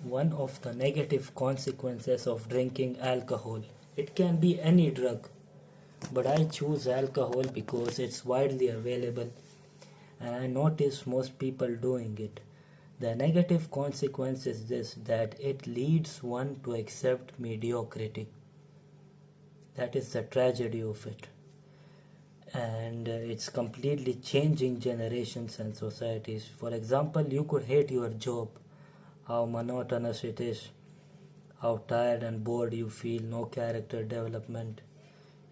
One of the negative consequences of drinking alcohol. It can be any drug, but I choose alcohol because it's widely available and I notice most people doing it. The negative consequence is this, that it leads one to accept mediocrity. That is the tragedy of it. And it's completely changing generations and societies. For example, you could hate your job, how monotonous it is, how tired and bored you feel, no character development.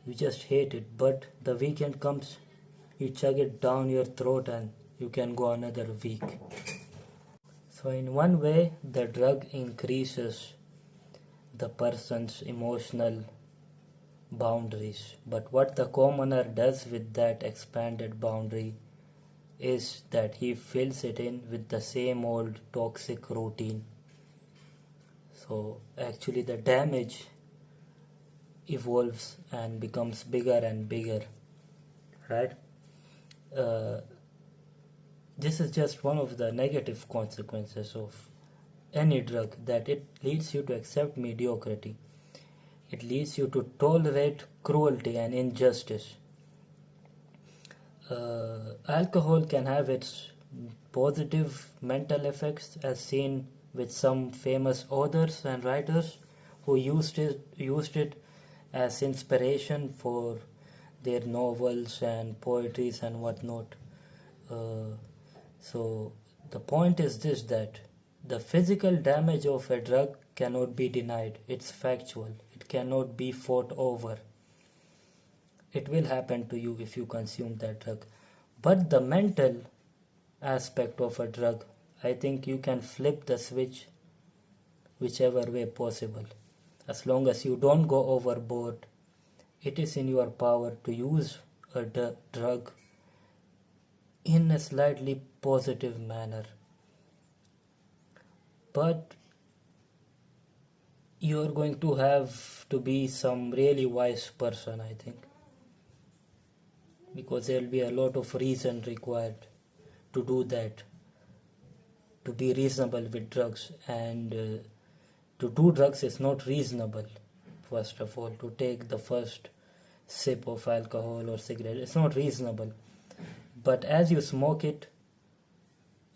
You just hate it, but the weekend comes, you chug it down your throat and you can go another week. So in one way, the drug increases the person's emotional boundaries, but what the commoner does with that expanded boundary is that he fills it in with the same old toxic routine. So actually the damage evolves and becomes bigger and bigger, right? This is just one of the negative consequences of any drug, that it leads you to accept mediocrity. It leads you to tolerate cruelty and injustice. Alcohol can have its positive mental effects, as seen with some famous authors and writers who used it as inspiration for their novels and poetries and whatnot. So the point is this, that the physical damage of a drug cannot be denied. It's factual. It cannot be fought over. It will happen to you if you consume that drug. But the mental aspect of a drug, I think you can flip the switch whichever way possible. As long as you don't go overboard, it is in your power to use a drug in a slightly positive manner. But you're going to have to be some really wise person, I think, because there will be a lot of reason required to do that, to be reasonable with drugs. And to do drugs is not reasonable. First of all, to take the first sip of alcohol or cigarette, it's not reasonable. But as you smoke it,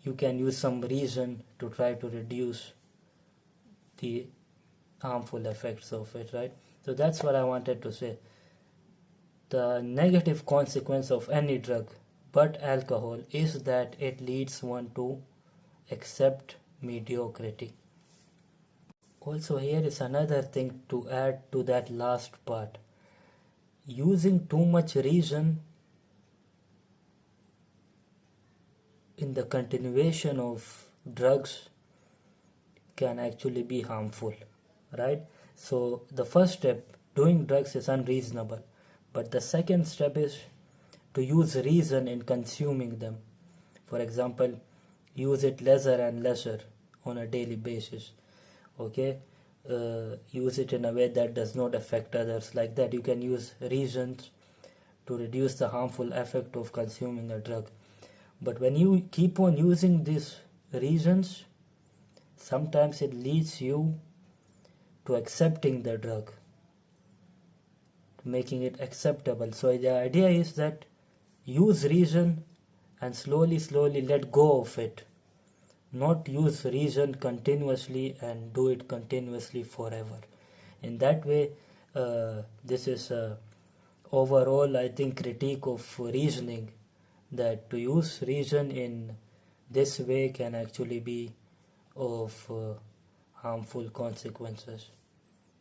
you can use some reason to try to reduce the harmful effects of it, right? So that's what I wanted to say. The negative consequence of any drug but alcohol is that it leads one to accept mediocrity. Also, here is another thing to add to that last part. Using too much reason in the continuation of drugs can actually be harmful, right? So the first step, doing drugs, is unreasonable, but the second step is to use reason in consuming them. For example, use it lesser and lesser on a daily basis. Okay, use it in a way that does not affect others. Like that, you can use reasons to reduce the harmful effect of consuming a drug. But when you keep on using these reasons, sometimes it leads you to accepting the drug, to making it acceptable. So the idea is that use reason and slowly let go of it. Not use reason continuously and do it continuously forever. In that way, this is overall, I think, critique of reasoning, that to use reason in this way can actually be of harmful consequences.